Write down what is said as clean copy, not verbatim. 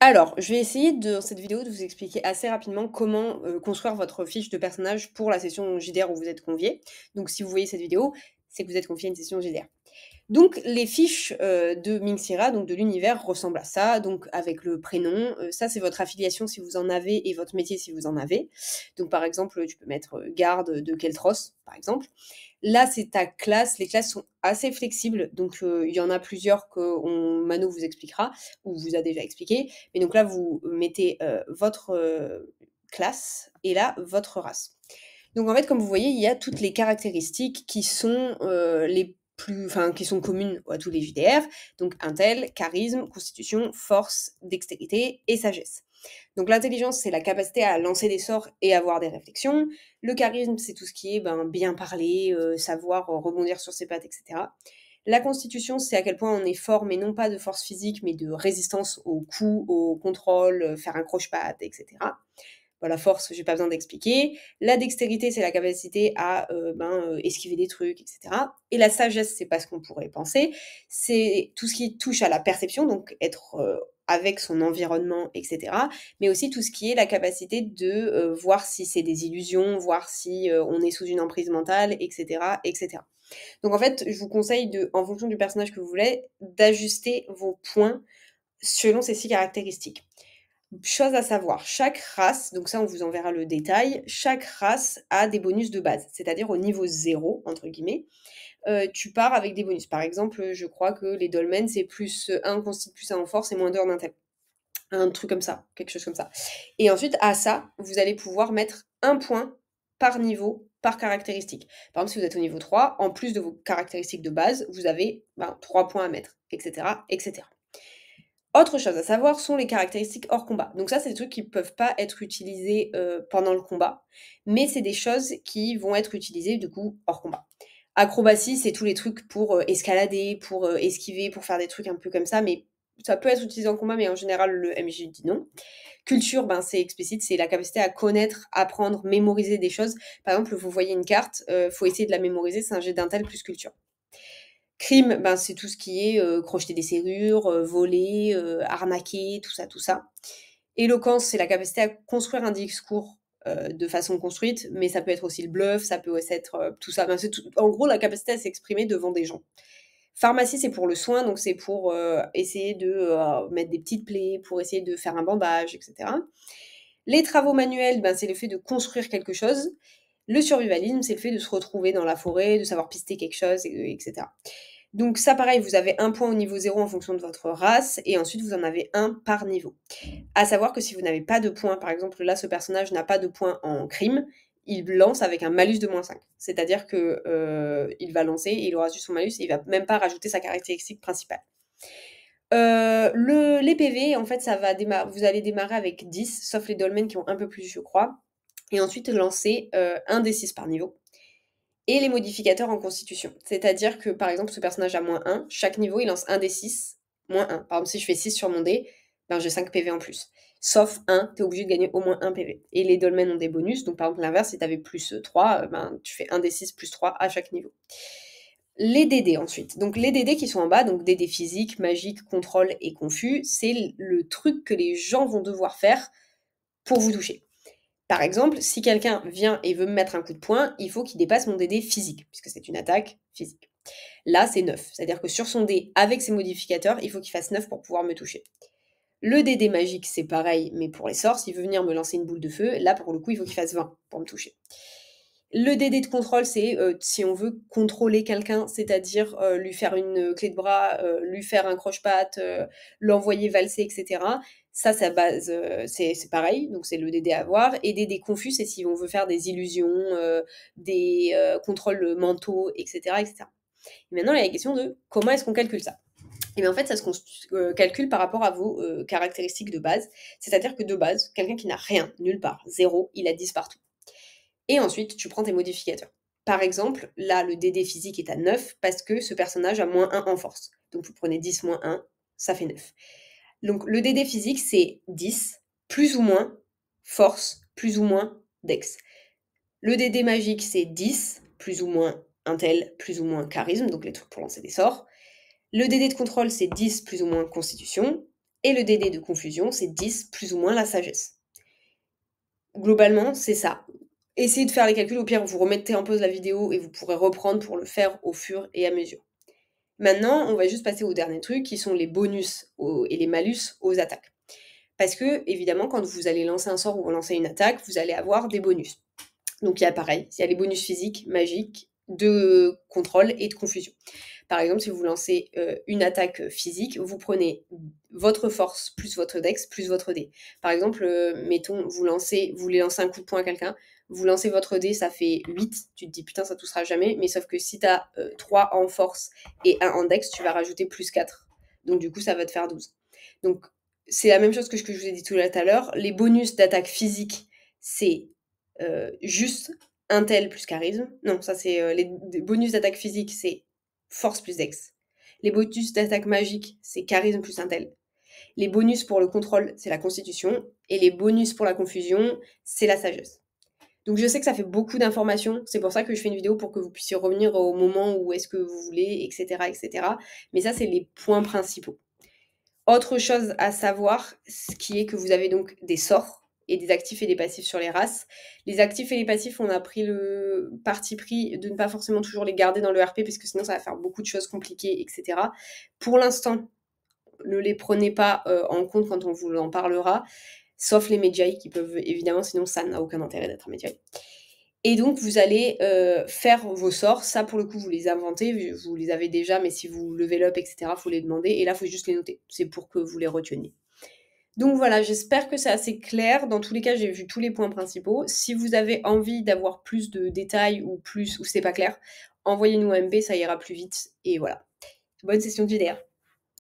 Alors, je vais essayer dans cette vidéo de vous expliquer assez rapidement comment, construire votre fiche de personnage pour la session JDR où vous êtes convié. Donc si vous voyez cette vidéo, c'est que vous êtes convié à une session JDR. Donc les fiches, de Minxira, donc de l'univers, ressemblent à ça, donc avec le prénom, ça c'est votre affiliation si vous en avez et votre métier si vous en avez. Donc par exemple, tu peux mettre, garde de Keltros, par exemple. Là, c'est ta classe. Les classes sont assez flexibles, donc il y en a plusieurs que Mano vous expliquera ou vous a déjà expliqué. Mais donc là, vous mettez, votre, classe et là, votre race. Donc en fait, comme vous voyez, il y a toutes les caractéristiques qui sont, qui sont communes à tous les JDR, donc intel, charisme, constitution, force, dextérité et sagesse. Donc l'intelligence, c'est la capacité à lancer des sorts et avoir des réflexions. Le charisme, c'est tout ce qui est bien parler, savoir rebondir sur ses pattes, etc. La constitution, c'est à quel point on est fort, mais non pas de force physique, mais de résistance aux coups, au contrôle, faire un croche-patte, etc. Bon, la force, j'ai pas besoin d'expliquer. La dextérité, c'est la capacité à esquiver des trucs, etc. Et la sagesse, c'est pas ce qu'on pourrait penser. C'est tout ce qui touche à la perception, donc être avec son environnement, etc. Mais aussi tout ce qui est la capacité de voir si c'est des illusions, voir si on est sous une emprise mentale, etc., etc. Donc en fait, je vous conseille de, en fonction du personnage que vous voulez, d'ajuster vos points selon ces 6 caractéristiques. Chose à savoir, chaque race, donc ça on vous enverra le détail, chaque race a des bonus de base, c'est-à-dire au niveau «0» entre guillemets, tu pars avec des bonus. Par exemple, je crois que les dolmens c'est plus 1 consti, plus 1 en force et moins 2 en intel. Un truc comme ça, quelque chose comme ça. Et ensuite à ça, vous allez pouvoir mettre 1 point par niveau, par caractéristique. Par exemple, si vous êtes au niveau 3, en plus de vos caractéristiques de base, vous avez, 3 points à mettre, et cetera, et cetera. Autre chose à savoir sont les caractéristiques hors combat. Donc ça, c'est des trucs qui peuvent pas être utilisés, pendant le combat, mais c'est des choses qui vont être utilisées, du coup, hors combat. Acrobatie, c'est tous les trucs pour, escalader, pour, esquiver, pour faire des trucs un peu comme ça, mais ça peut être utilisé en combat, mais en général, le MJ dit non. Culture, c'est explicite, c'est la capacité à connaître, apprendre, mémoriser des choses. Par exemple, vous voyez une carte, faut essayer de la mémoriser, c'est un jet d'intel plus culture. Crime, c'est tout ce qui est, crocheter des serrures, voler, arnaquer, tout ça, tout ça. Éloquence, c'est la capacité à construire un discours, de façon construite, mais ça peut être aussi le bluff, ça peut aussi être, tout ça. C'est tout en gros, la capacité à s'exprimer devant des gens. Pharmacie, c'est pour le soin, donc c'est pour, essayer de, mettre des petites plaies, pour essayer de faire un bandage et cetera. Les travaux manuels, c'est le fait de construire quelque chose. Le survivalisme, c'est le fait de se retrouver dans la forêt, de savoir pister quelque chose et cetera. Donc ça pareil, vous avez 1 point au niveau 0 en fonction de votre race et ensuite vous en avez 1 par niveau. À savoir que si vous n'avez pas de points, par exemple là ce personnage n'a pas de points en crime, il lance avec un malus de -5. C'est-à-dire que, il va lancer et il aura juste son malus et il va même pas rajouter sa caractéristique principale. Les PV en fait ça va vous allez démarrer avec 10, sauf les dolmens qui ont un peu plus je crois et ensuite lancer, 1 des 6 par niveau. Et les modificateurs en constitution. C'est-à-dire que, par exemple, ce personnage a -1, chaque niveau, il lance 1 des 6, -1. Par exemple, si je fais 6 sur mon dé, j'ai 5 PV en plus. Sauf 1, tu es obligé de gagner au moins 1 PV. Et les dolmens ont des bonus, donc par exemple, l'inverse, si tu avais +3, tu fais 1 des 6 +3 à chaque niveau. Les DD ensuite. Donc les DD qui sont en bas, donc DD physique, magique, contrôle et confus, c'est le truc que les gens vont devoir faire pour vous toucher. Par exemple, si quelqu'un vient et veut me mettre un coup de poing, il faut qu'il dépasse mon DD physique, puisque c'est une attaque physique. Là, c'est 9. C'est-à-dire que sur son dé, avec ses modificateurs, il faut qu'il fasse 9 pour pouvoir me toucher. Le DD magique, c'est pareil, mais pour les sorts, s'il veut venir me lancer une boule de feu, là, pour le coup, il faut qu'il fasse 20 pour me toucher. Le DD de contrôle, c'est si on veut contrôler quelqu'un, c'est-à-dire lui faire une clé de bras, lui faire un croche-patte, l'envoyer valser, etc. Ça, sa base, c'est pareil, donc c'est le DD à avoir. Et DD confus, c'est si on veut faire des illusions, des contrôles mentaux, etc., etc. Et maintenant, il y a la question de comment est-ce qu'on calcule ça. Et bien en fait, ça se calcule par rapport à vos caractéristiques de base. C'est-à-dire que de base, quelqu'un qui n'a rien, nulle part, 0, il a 10 partout. Et ensuite, tu prends tes modificateurs. Par exemple, là, le DD physique est à 9 parce que ce personnage a -1 en force. Donc vous prenez 10 moins 1, ça fait 9. Donc le DD physique, c'est 10, plus ou moins force, plus ou moins dex. Le DD magique, c'est 10, plus ou moins intel, plus ou moins charisme, donc les trucs pour lancer des sorts. Le DD de contrôle, c'est 10 plus ou moins constitution. Et le DD de confusion, c'est 10 plus ou moins la sagesse. Globalement, c'est ça. Essayez de faire les calculs, au pire, vous remettez en pause la vidéo et vous pourrez reprendre pour le faire au fur et à mesure. Maintenant, on va juste passer au dernier truc qui sont les bonus et les malus aux attaques. Parce que, évidemment, quand vous allez lancer un sort ou lancer une attaque, vous allez avoir des bonus. Donc il y a pareil, il y a les bonus physiques, magiques, de contrôle et de confusion. Par exemple, si vous lancez une attaque physique, vous prenez votre force plus votre dex plus votre dé. Par exemple, mettons, vous voulez lancer un coup de poing à quelqu'un, vous lancez votre dé, ça fait 8, tu te dis putain ça touchera jamais, mais sauf que si tu as 3 en force et 1 en dex, tu vas rajouter plus 4. Donc du coup ça va te faire 12. Donc c'est la même chose que ce que je vous ai dit tout à l'heure, les bonus d'attaque physique, c'est juste intel plus charisme. Non, ça c'est les bonus d'attaque physique, c'est force plus dex. Les bonus d'attaque magique, c'est charisme plus intel. Les bonus pour le contrôle, c'est la constitution. Et les bonus pour la confusion, c'est la sagesse. Donc je sais que ça fait beaucoup d'informations, c'est pour ça que je fais une vidéo pour que vous puissiez revenir au moment où est-ce que vous voulez, etc., etc. Mais ça, c'est les points principaux. Autre chose à savoir, ce qui est que vous avez donc des sorts et des actifs et des passifs sur les races. Les actifs et les passifs, on a pris le parti pris de ne pas forcément toujours les garder dans le RP parce que sinon ça va faire beaucoup de choses compliquées, etc. Pour l'instant, ne les prenez pas en compte quand on vous en parlera, sauf les Medjay qui peuvent évidemment, sinon ça n'a aucun intérêt d'être un Medjay. Et donc vous allez faire vos sorts, ça pour le coup vous les inventez, vous les avez déjà, mais si vous level up, etc., faut les demander, et là il faut juste les noter, c'est pour que vous les reteniez. Donc voilà, j'espère que c'est assez clair. Dans tous les cas, j'ai vu tous les points principaux. Si vous avez envie d'avoir plus de détails ou c'est pas clair, envoyez-nous un MP, ça ira plus vite. Et voilà. Bonne session de JDR.